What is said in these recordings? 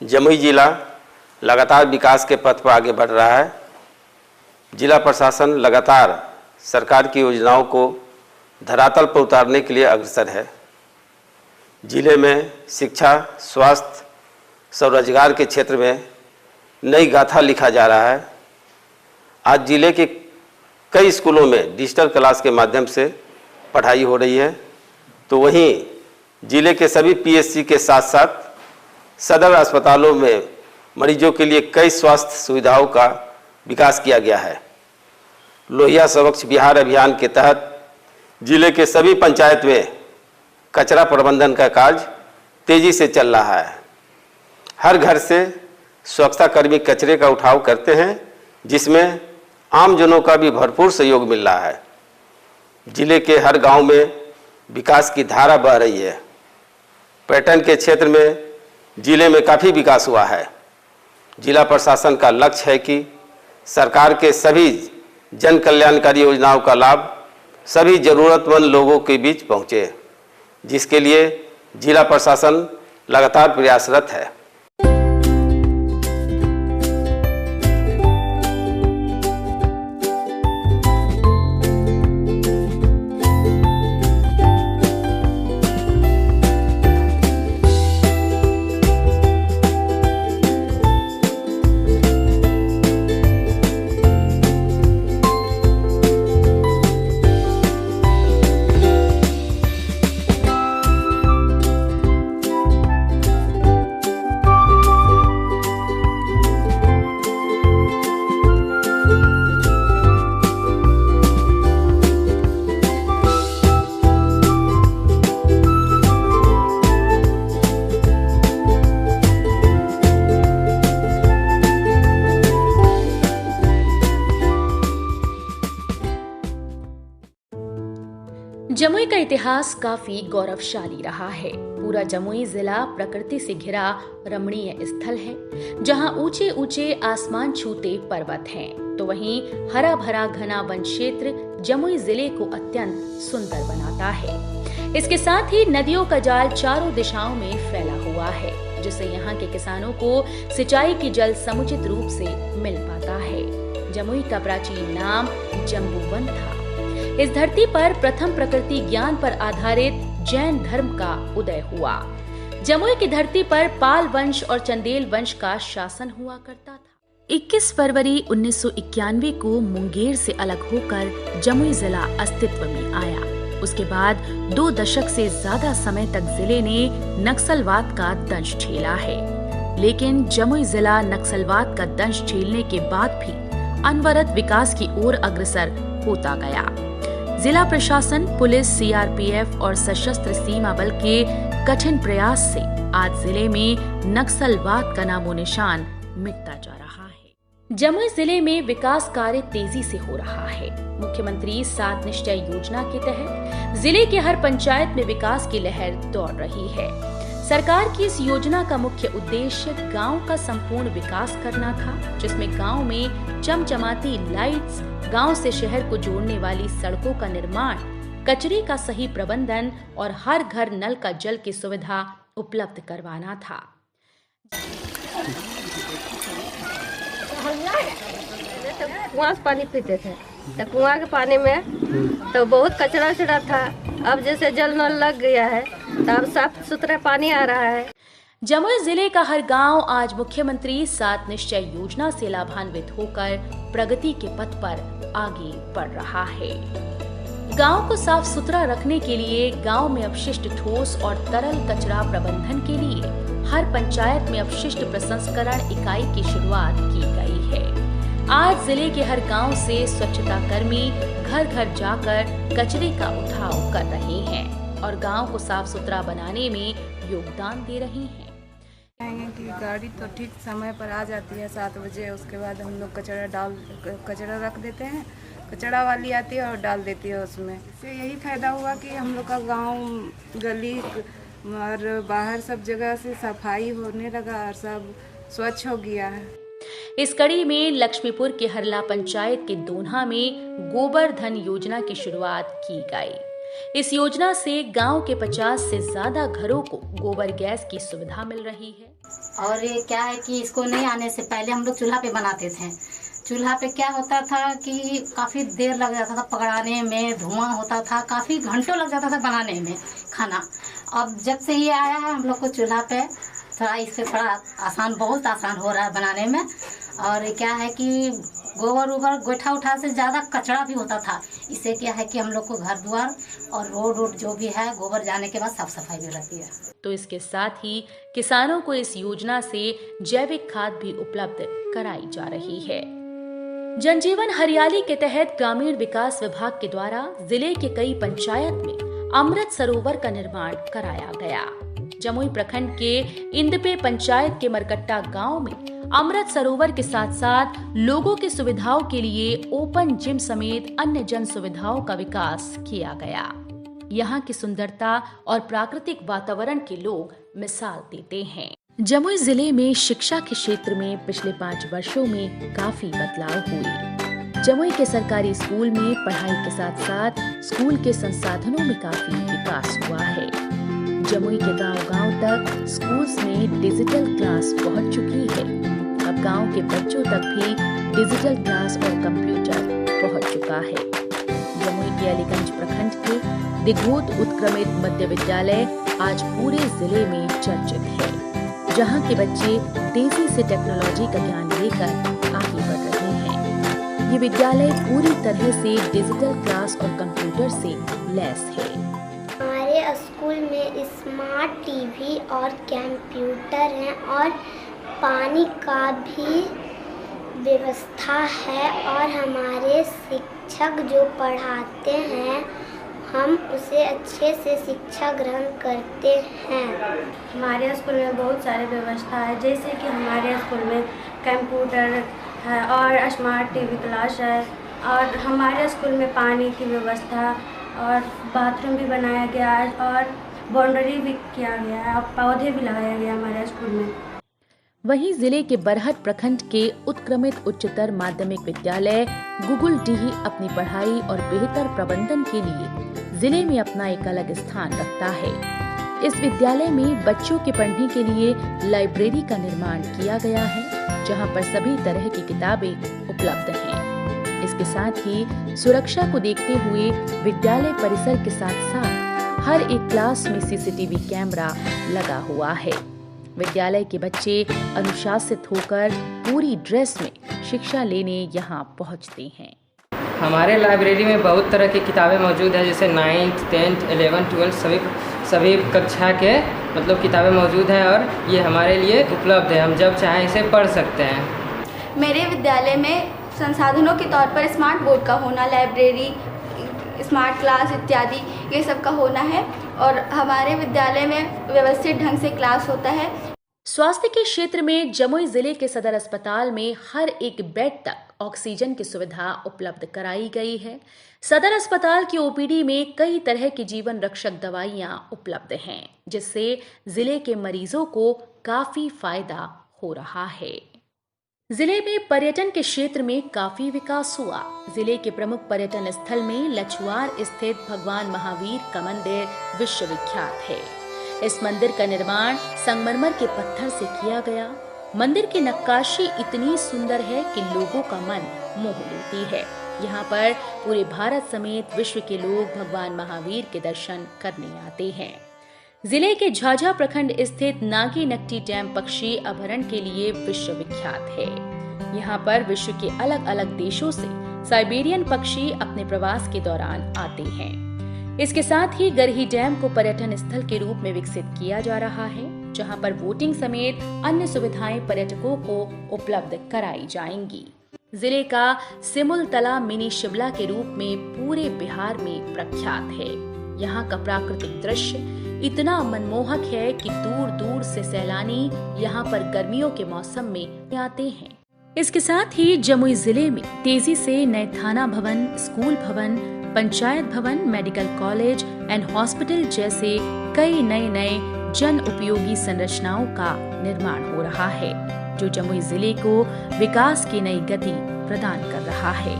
जमुई जिला लगातार विकास के पथ पर आगे बढ़ रहा है। जिला प्रशासन लगातार सरकार की योजनाओं को धरातल पर उतारने के लिए अग्रसर है। जिले में शिक्षा, स्वास्थ्य, स्वरोजगार के क्षेत्र में नई गाथा लिखा जा रहा है। आज जिले के कई स्कूलों में डिजिटल क्लास के माध्यम से पढ़ाई हो रही है, तो वहीं जिले के सभी पीएचसी के साथ साथ सदर अस्पतालों में मरीजों के लिए कई स्वास्थ्य सुविधाओं का विकास किया गया है। लोहिया स्वच्छ बिहार अभियान के तहत जिले के सभी पंचायत में कचरा प्रबंधन का कार्य तेजी से चल रहा है। हर घर से स्वच्छता कर्मी कचरे का उठाव करते हैं, जिसमें आमजनों का भी भरपूर सहयोग मिल रहा है। जिले के हर गांव में विकास की धारा बह रही है। पर्यटन के क्षेत्र में जिले में काफ़ी विकास हुआ है। जिला प्रशासन का लक्ष्य है कि सरकार के सभी जन कल्याणकारी योजनाओं का लाभ सभी ज़रूरतमंद लोगों के बीच पहुँचे, जिसके लिए जिला प्रशासन लगातार प्रयासरत है। जमुई का इतिहास काफी गौरवशाली रहा है। पूरा जमुई जिला प्रकृति से घिरा रमणीय स्थल है, जहां ऊंचे ऊंचे आसमान छूते पर्वत हैं, तो वहीं हरा भरा घना वन क्षेत्र जमुई जिले को अत्यंत सुंदर बनाता है। इसके साथ ही नदियों का जाल चारों दिशाओं में फैला हुआ है, जिससे यहाँ के किसानों को सिंचाई की जल समुचित रूप से मिल पाता है। जमुई का प्राचीन नाम जम्बूवन था। इस धरती पर प्रथम प्रकृति ज्ञान पर आधारित जैन धर्म का उदय हुआ। जमुई की धरती पर पाल वंश और चंदेल वंश का शासन हुआ करता था। 21 फरवरी 1991 को मुंगेर से अलग होकर जमुई जिला अस्तित्व में आया। उसके बाद 2 दशक से ज्यादा समय तक जिले ने नक्सलवाद का दंश झेला है, लेकिन जमुई जिला नक्सलवाद का दंश झेलने के बाद भी अनवरत विकास की ओर अग्रसर होता गया। जिला प्रशासन, पुलिस, सीआरपीएफ और सशस्त्र सीमा बल के कठिन प्रयास से आज जिले में नक्सलवाद का नामो निशान मिटता जा रहा है। जमुई जिले में विकास कार्य तेजी से हो रहा है। मुख्यमंत्री 7 निश्चय योजना के तहत जिले के हर पंचायत में विकास की लहर दौड़ रही है। सरकार की इस योजना का मुख्य उद्देश्य गांव का संपूर्ण विकास करना था, जिसमें गांव में चमचमाती लाइट्स, गांव से शहर को जोड़ने वाली सड़कों का निर्माण, कचरे का सही प्रबंधन और हर घर नल का जल की सुविधा उपलब्ध करवाना था। कुआं से पानी पीते थे, तो कुआं के पानी में तो बहुत कचरा उचरा था। अब जैसे जल नल लग गया है, तो अब साफ सुथरा पानी आ रहा है। जमुई जिले का हर गांव आज मुख्यमंत्री 7 निश्चय योजना से लाभान्वित होकर प्रगति के पथ पर आगे बढ़ रहा है। गांव को साफ सुथरा रखने के लिए गांव में अपशिष्ट ठोस और तरल कचरा प्रबंधन के लिए हर पंचायत में अपशिष्ट प्रसंस्करण इकाई की शुरुआत की गई है। आज जिले के हर गांव से स्वच्छता कर्मी घर घर जाकर कचरे का उठाव कर रहे हैं और गांव को साफ सुथरा बनाने में योगदान दे रहे हैं। कि गाड़ी तो ठीक समय पर आ जाती है 7 बजे। उसके बाद हम लोग कचरा रख देते हैं, कचरा वाली आती है और डाल देती है उसमें। इससे यही फायदा हुआ कि हम लोग का गांव, गली और बाहर सब जगह से सफाई होने लगा और सब स्वच्छ हो गया है। इस कड़ी में लक्ष्मीपुर के हरला पंचायत के दोन्हा में गोबर धन योजना की शुरुआत की गई। इस योजना से गांव के 50 से ज्यादा घरों को गोबर गैस की सुविधा मिल रही है। और ये क्या है कि इसको नहीं आने से पहले हम लोग चूल्हा पे बनाते थे। चूल्हा पे क्या होता था कि काफ़ी देर लग जाता था पकड़ाने में, धुआं होता था, काफ़ी घंटों लग जाता था बनाने में खाना। अब जब से ये आया है हम लोग को चूल्हा पे थोड़ा इससे थोड़ा आसान, बहुत आसान हो रहा है बनाने में। और क्या है कि गोबर उबर गोइठा उठा से ज़्यादा कचरा भी होता था। इससे क्या है कि हम लोग को घर द्वार और रोड जो भी है गोबर जाने के बाद साफ सफाई भी रहती है। तो इसके साथ ही किसानों को इस योजना से जैविक खाद भी उपलब्ध कराई जा रही है। जनजीवन हरियाली के तहत ग्रामीण विकास विभाग के द्वारा जिले के कई पंचायत में अमृत सरोवर का निर्माण कराया गया। जमुई प्रखंड के इंदपे पंचायत के मरकट्टा गांव में अमृत सरोवर के साथ साथ लोगों की सुविधाओं के लिए ओपन जिम समेत अन्य जन सुविधाओं का विकास किया गया। यहाँ की सुंदरता और प्राकृतिक वातावरण के लोग मिसाल देते हैं। जमुई जिले में शिक्षा के क्षेत्र में पिछले 5 वर्षों में काफी बदलाव हुए। जमुई के सरकारी स्कूल में पढ़ाई के साथ साथ स्कूल के संसाधनों में काफी विकास हुआ है। जमुई के गांव-गांव तक स्कूल्स में डिजिटल क्लास पहुंच चुकी है। अब गांव के बच्चों तक भी डिजिटल क्लास और कंप्यूटर पहुंच चुका है। जमुई के अलीगंज प्रखंड के दिघोत उत्क्रमित मध्य विद्यालय आज पूरे जिले में चर्चित है, जहां के बच्चे तेजी से टेक्नोलॉजी का ज्ञान लेकर आगे बढ़ रहे हैं। ये विद्यालय पूरी तरह से डिजिटल क्लास और कंप्यूटर से लैस है। हमारे स्कूल में स्मार्ट टीवी और कंप्यूटर हैं और पानी का भी व्यवस्था है और हमारे शिक्षक जो पढ़ाते हैं हम उसे अच्छे से शिक्षा ग्रहण करते हैं। हमारे स्कूल में बहुत सारी व्यवस्था है, जैसे कि हमारे स्कूल में कंप्यूटर है और स्मार्ट टीवी क्लास है और हमारे स्कूल में पानी की व्यवस्था और बाथरूम भी बनाया गया है और बाउंड्री भी किया गया है और पौधे भी लगाया गया हमारे स्कूल में। वहीं जिले के बरहट प्रखंड के उत्क्रमित उच्चतर माध्यमिक विद्यालय गुगुलडीही अपनी पढ़ाई और बेहतर प्रबंधन के लिए जिले में अपना एक अलग स्थान रखता है। इस विद्यालय में बच्चों के पढ़ने के लिए लाइब्रेरी का निर्माण किया गया है, जहां पर सभी तरह की किताबें उपलब्ध हैं। इसके साथ ही सुरक्षा को देखते हुए विद्यालय परिसर के साथ साथ हर एक क्लास में सीसीटीवी कैमरा लगा हुआ है। विद्यालय के बच्चे अनुशासित होकर पूरी ड्रेस में शिक्षा लेने यहाँ पहुँचते हैं। हमारे लाइब्रेरी में बहुत तरह की किताबें मौजूद हैं, जैसे 9th, 10th, 11th, 12th सभी कक्षा के मतलब किताबें मौजूद हैं और ये हमारे लिए उपलब्ध है। हम जब चाहें इसे पढ़ सकते हैं। मेरे विद्यालय में संसाधनों के तौर पर स्मार्ट बोर्ड का होना, लाइब्रेरी, स्मार्ट क्लास इत्यादि ये सब का होना है और हमारे विद्यालय में व्यवस्थित ढंग से क्लास होता है। स्वास्थ्य के क्षेत्र में जमुई जिले के सदर अस्पताल में हर एक बेड तक ऑक्सीजन की सुविधा उपलब्ध कराई गई है। सदर अस्पताल की ओपीडी में कई तरह की जीवन रक्षक दवाइयां उपलब्ध हैं, जिससे जिले के मरीजों को काफी फायदा हो रहा है। जिले में पर्यटन के क्षेत्र में काफी विकास हुआ। जिले के प्रमुख पर्यटन स्थल में लछुआर स्थित भगवान महावीर का मंदिर विश्वविख्यात है। इस मंदिर का निर्माण संगमरमर के पत्थर से किया गया। मंदिर की नक्काशी इतनी सुंदर है कि लोगों का मन मोह लेती है। यहाँ पर पूरे भारत समेत विश्व के लोग भगवान महावीर के दर्शन करने आते हैं। जिले के झाझा प्रखंड स्थित नागी नकटी डैम पक्षी अभयारण्य के लिए विश्वविख्यात है। यहाँ पर विश्व के अलग अलग देशों से साइबेरियन पक्षी अपने प्रवास के दौरान आते हैं। इसके साथ ही गरही डैम को पर्यटन स्थल के रूप में विकसित किया जा रहा है, जहाँ पर बोटिंग समेत अन्य सुविधाएं पर्यटकों को उपलब्ध कराई जाएंगी। जिले का सिमुल तला मिनी शिमला के रूप में पूरे बिहार में प्रख्यात है। यहाँ का प्राकृतिक दृश्य इतना मनमोहक है कि दूर दूर से सैलानी यहाँ पर गर्मियों के मौसम में आते हैं। इसके साथ ही जमुई जिले में तेजी से नए थाना भवन, स्कूल भवन, पंचायत भवन, मेडिकल कॉलेज एंड हॉस्पिटल जैसे कई नए जन उपयोगी संरचनाओं का निर्माण हो रहा है, जो जमुई जिले को विकास की नई गति प्रदान कर रहा है,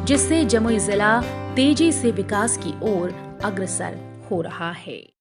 जिससे जमुई जिला तेजी से विकास की ओर अग्रसर हो रहा है।